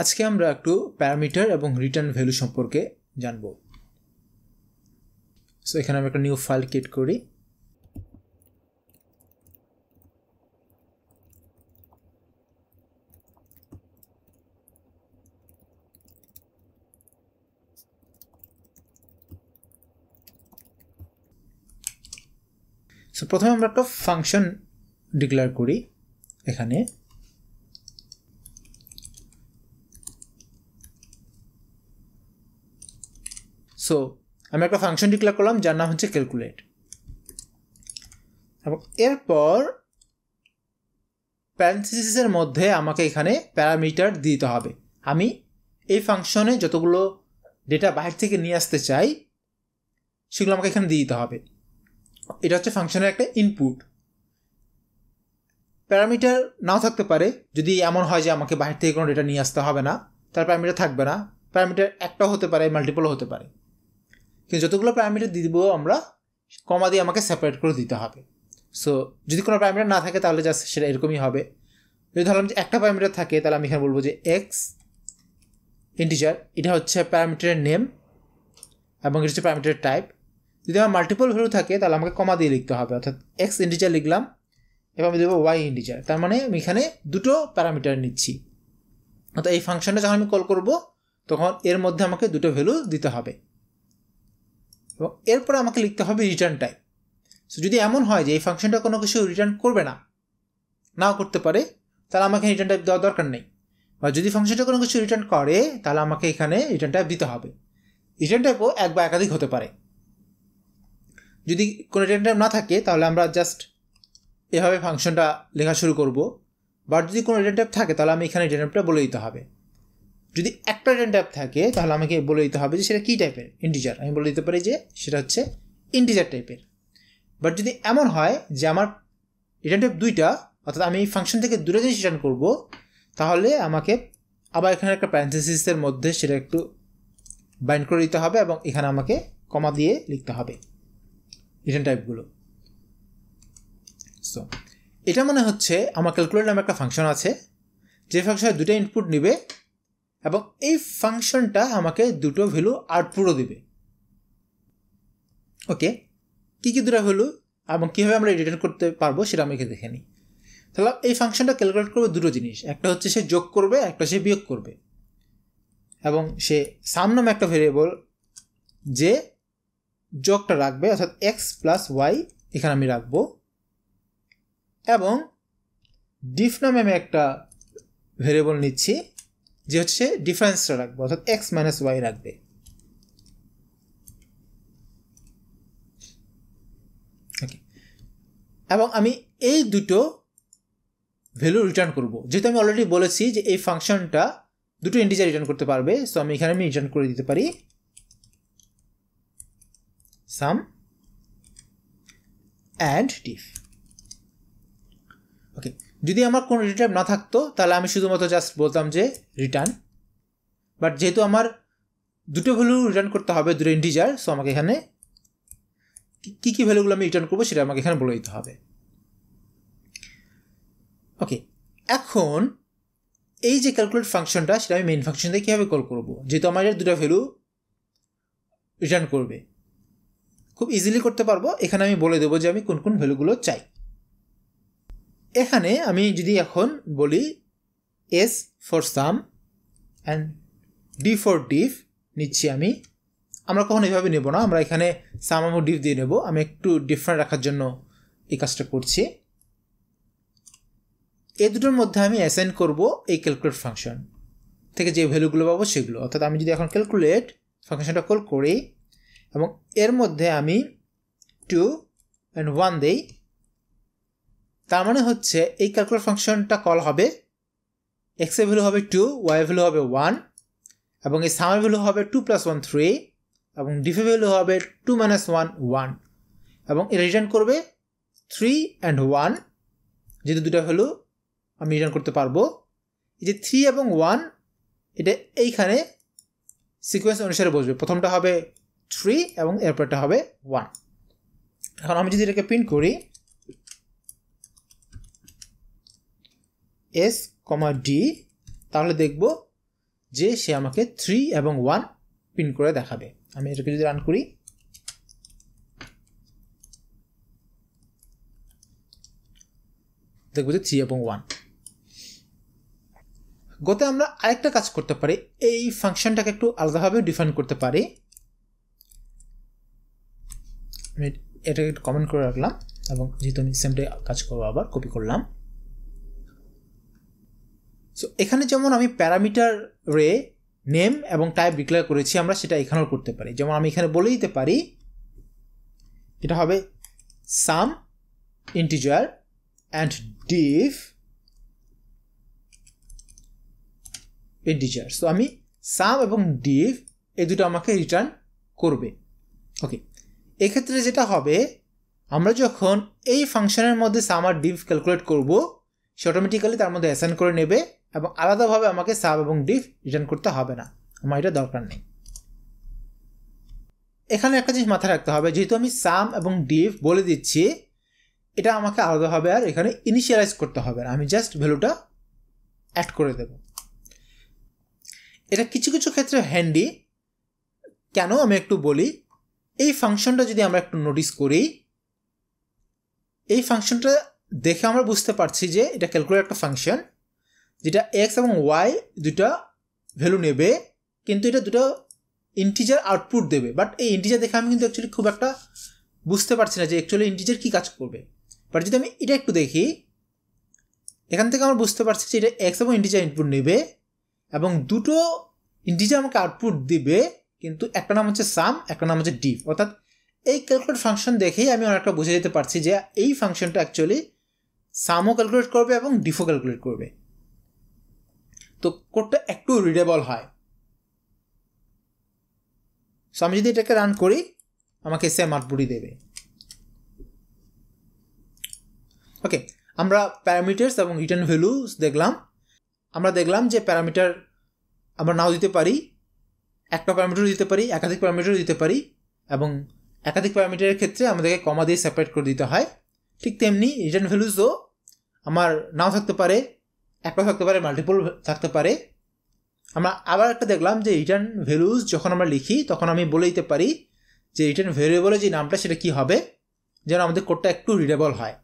আজকে আমরা একটু প্যারামিটার এবং রিটার্ন ভ্যালু সম্পর্কে জানব। সো এখানে আমি একটা নিউ ফাইল ক্রিয়েট করি। সো প্রথমে আমরা একটা ফাংশন ডিক্লেয়ার করি এখানে। সো আমি একটা ফাংশন ডিক্লেয়ার করলাম যার নাম হচ্ছে ক্যালকুলেট, এবং এরপর প্যারেনথেসিসের মধ্যে আমাকে এখানে প্যারামিটার দিতে হবে। আমি এই ফাংশনে যতগুলো ডেটা বাইরে থেকে নিয়ে আসতে চাই সেগুলো আমাকে এখানে দিয়ে দিতে হবে। এটা হচ্ছে ফাংশনের একটা ইনপুট। প্যারামিটার নাও থাকতে পারে, যদি এমন হয় যে আমাকে বাইরে থেকে কোনো ডেটা নিয়ে আসতে হবে না, তার প্যারামিটার থাকবে না। প্যারামিটার একটাও হতে পারে, মাল্টিপলও হতে পারে, কিন্তু যতগুলো প্যারামিটার দিয়ে দিব আমরা কমা দিয়ে আমাকে সেপারেট করে দিতে হবে। সো যদি কোনো প্যারামিটার না থাকে তাহলে জাস্ট সেটা এরকমই হবে। যদি ধরলাম যে একটা প্যারামিটার থাকে তাহলে আমি এখানে বলবো যে এক্স ইন্টিজার, এটা হচ্ছে প্যারামিটারের নেম এবং এটা হচ্ছে প্যারামিটারের টাইপ। যদি আমার মাল্টিপল ভ্যালু থাকে তাহলে আমাকে কমা দিয়ে লিখতে হবে, অর্থাৎ এক্স ইন্টিজার লিখলাম এবং আমি দেবো ওয়াই ইন্টিজার। তার মানে আমি এখানে দুটো প্যারামিটার নিচ্ছি। অর্থাৎ এই ফাংশনটা যখন আমি কল করব তখন এর মধ্যে আমাকে দুটো ভ্যালু দিতে হবে এবং এরপরে আমাকে লিখতে হবে রিটার্ন টাইপ। সো যদি এমন হয় যে এই ফাংশনটা কোনো কিছু রিটার্ন করবে না, নাও করতে পারে, তাহলে আমাকে রিটার্ন টাইপ দেওয়ার দরকার নেই। বা যদি ফাংশনটা কোনো কিছু রিটার্ন করে তাহলে আমাকে এখানে রিটার্ন টাইপ দিতে হবে। রিটার্ন টাইপও এক বা একাধিক হতে পারে। যদি কোনো রিটার্ন টাইপ না থাকে তাহলে আমরা জাস্ট এভাবে ফাংশনটা লেখা শুরু করব। বা যদি কোনো রিটার্ন টাইপ থাকে তাহলে আমি এখানে রিটার্ন টাইপটা বলে দিতে হবে। যদি একটা রিটার্ন টাইপ থাকে তাহলে আমাকে বলে দিতে হবে যে সেটা কী টাইপের, ইন্টিজার। আমি বলে দিতে পারি যে সেটা হচ্ছে ইন্টিজার টাইপের। বাট যদি এমন হয় যে আমার রিটার্ন টাইপ দুইটা, অর্থাৎ আমি এই ফাংশন থেকে দুটো জিনিস রিটার্ন করব, তাহলে আমাকে আবার এখানে একটা প্যারেনথেসিসের মধ্যে সেটা একটু বাইন্ড করে দিতে হবে এবং এখানে আমাকে কমা দিয়ে লিখতে হবে রিটার্ন টাইপগুলো। সো এটা মনে হচ্ছে আমার ক্যালকুলেট নামে একটা ফাংশন আছে, যে ফাংশনে দুটো ইনপুট নেবে এবং এই ফাংশনটা আমাকে দুটো ভ্যালু আউটপুটও দেবে। ওকে, কী কী দুটো ভ্যালু এবং কীভাবে আমরা রিটার্ন করতে পারবো সেটা আমি দেখে নিই। তাহলে এই ফাংশনটা ক্যালকুলেট করবে দুটো জিনিস, একটা হচ্ছে সে যোগ করবে, একটা সে বিয়োগ করবে। এবং সে সাম নামে একটা ভেরিয়েবল যে যোগটা রাখবে, অর্থাৎ এক্স প্লাস ওয়াই এখানে আমি রাখবো, এবং ডিফ নামে আমি একটা ভেরিয়েবল নিচ্ছি যে হচ্ছে ডিফারেন্সটা রাখবো, অর্থাৎ এক্স মাইনাস ওয়াই রাখবে। ওকে, এবং আমি এই দুটো ভ্যালু রিটার্ন করব। যেহেতু আমি অলরেডি বলেছি যে এই ফাংশনটা দুটো ইন্টিজার রিটার্ন করতে পারবে, সো আমি এখানে রিটার্ন করে দিতে পারি সাম অ্যান্ড ডিফ। ওকে, যদি আমার কোনো রিটার্ন না থাকতো তাহলে আমি শুধুমাত্র জাস্ট বলতাম যে রিটার্ন। বাট যেহেতু আমার দুটো ভ্যালু রিটার্ন করতে হবে, দুটো ইন্টিজার, সো আমাকে এখানে কী কী ভ্যালুগুলো আমি রিটার্ন করবো সেটা আমাকে এখানে বলে দিতে হবে। ওকে, এখন এই যে ক্যালকুলেট ফাংশনটা সেটা আমি মেইন ফাংশন দিয়ে কীভাবে কল করবো, যেহেতু আমার দুটো ভ্যালু রিটার্ন করবে। খুব ইজিলি করতে পারবো। এখানে আমি বলে দেবো যে আমি কোন কোন ভ্যালুগুলো চাই। এখানে আমি যদি এখন বলি S for sum and D for diff নিচ্ছি আমরা কখনো এভাবে নেব না, আমরা এখানে সাম এবং ডিফ দিয়ে নেব। আমি একটু ডিফারেন্ট রাখার জন্য এই কাজটা করছি। এই দুটোর মধ্যে আমি অ্যাসাইন করব এই ক্যালকুলেট ফাংশন থেকে যে ভ্যালুগুলো পাবো সেগুলো। অর্থাৎ আমি যদি এখন ক্যালকুলেট ফাংশনটা কল করি এবং এর মধ্যে আমি 2 and 1 দেই, তার মানে হচ্ছে এই ক্যালকুলেট ফাংশনটা কল হবে, এক্স এর ভ্যালু হবে 2, ওয়াই এর ভ্যালু হবে 1, এবং এই সামের ভ্যালু হবে 2 + 1 3, এবং ডিফের ভ্যালু হবে 2 - 1 1, এবং এটা রিটার্ন করবে 3 and 1। যেহেতু দুটো ভ্যালু আমি রিটার্ন করতে পারবো, এই যে 3 এবং 1 এটা এইখানে সিকোয়েন্স অনুসারে বসবে। প্রথমটা হবে 3 এবং এরপরটা হবে 1। এখন আমি যদি এটাকে প্রিন্ট করি এস, ডি, তাহলে দেখব যে সে আমাকে 3 এবং 1 প্রিন্ট করে দেখাবে। আমি এটাকে যদি রান করি, দেখবো যে 3 এবং 1। গোতে আমরা আরেকটা কাজ করতে পারি, এই ফাংশনটাকে একটু আলাদাভাবে ডিফাইন করতে পারি। আমি এটাকে একটু কমেন্ট করে রাখলাম এবং যেহেতু আমি সেমটাই কাজ করবো আবার কপি করলাম। সো এখানে যেমন আমি প্যারামিটার রে নেম এবং টাইপ ডিক্লেয়ার করেছি, আমরা সেটা এখানেও করতে পারি। যেমন আমি এখানে বলে দিতে পারি এটা হবে sum integer and div integer. So আমি সাম এবং ডিভ এই দুটো আমাকে রিটার্ন করবে। ওকে, এক্ষেত্রে যেটা হবে, আমরা যখন এই ফাংশনের মধ্যে সাম আর ডিভ ক্যালকুলেট করব, সে অটোমেটিক্যালি তার মধ্যে অ্যাসাইন করে নেবে এবং আলাদাভাবে আমাকে সাম এবং ডিভ রিটার্ন করতে হবে না, আমার এটা দরকার নেই। এখানে একটা জিনিস মাথায় রাখতে হবে, যেহেতু আমি সাম এবং ডিভ বলে দিচ্ছি, এটা আমাকে আলাদাভাবে আর এখানে ইনিশিয়ালাইজ করতে হবে না, আমি জাস্ট ভ্যালুটা অ্যাড করে দেব। এটা কিছু কিছু ক্ষেত্রে হ্যান্ডি। কেন আমি একটু বলি, এই ফাংশনটা যদি আমরা একটু নোটিস করি, এই ফাংশনটা দেখে আমরা বুঝতে পারছি যে এটা ক্যালকুলেট একটা ফাংশন যেটা এক্স এবং ওয়াই দুটা ভ্যালু নেবে, কিন্তু এটা দুটো ইন্টিজার আউটপুট দেবে। বাট এই ইন্টিজার দেখে আমি কিন্তু অ্যাকচুয়ালি খুব একটা বুঝতে পারছি না যে অ্যাকচুয়ালি ইন্টিজার কী কাজ করবে। বাট যদি আমি এটা একটু দেখি, এখান থেকে আমরা বুঝতে পারছি যে এটা এক্স এবং ইন্টিজার ইনপুট নেবে এবং দুটো ইন্টিজার আমাকে আউটপুট দিবে, কিন্তু একটা নাম হচ্ছে সাম, একটা নাম হচ্ছে ডিভ। অর্থাৎ এই ক্যালকুলেট ফাংশন দেখেই আমি অনেকটা বুঝে যেতে পারছি যে এই ফাংশনটা অ্যাকচুয়ালি সামও ক্যালকুলেট করবে এবং ডিফও ক্যালকুলেট করবে। তো কোডটা একটু রিডেবল হয়। সো আমি যদি এটাকে রান করি, আমাকে সেম আউটপুটই দেবে। ওকে, আমরা প্যারামিটার্স এবং রিটার্ন ভ্যালুস দেখলাম। আমরা দেখলাম যে প্যারামিটার আমরা নাও দিতে পারি, একটা প্যারামিটার দিতে পারি, একাধিক প্যারামিটার দিতে পারি, এবং একাধিক প্যারামিটারের ক্ষেত্রে আমাদেরকে কমা দিয়ে সেপারেট করে দিতে হয়। ঠিক তেমনি রিটার্ন ভ্যালুসও আমার নাও থাকতে পারে, একটা থাকতে পারে, মাল্টিপল থাকতে পারে। আমরা আবার একটা দেখলাম যে রিটার্ন ভ্যালুস যখন আমরা লিখি তখন আমি বলে দিতে পারি যে রিটার্ন ভ্যারিয়েবলের যে নামটা সেটা কী হবে, যেন আমাদের কোডটা একটু রিডেবল হয়।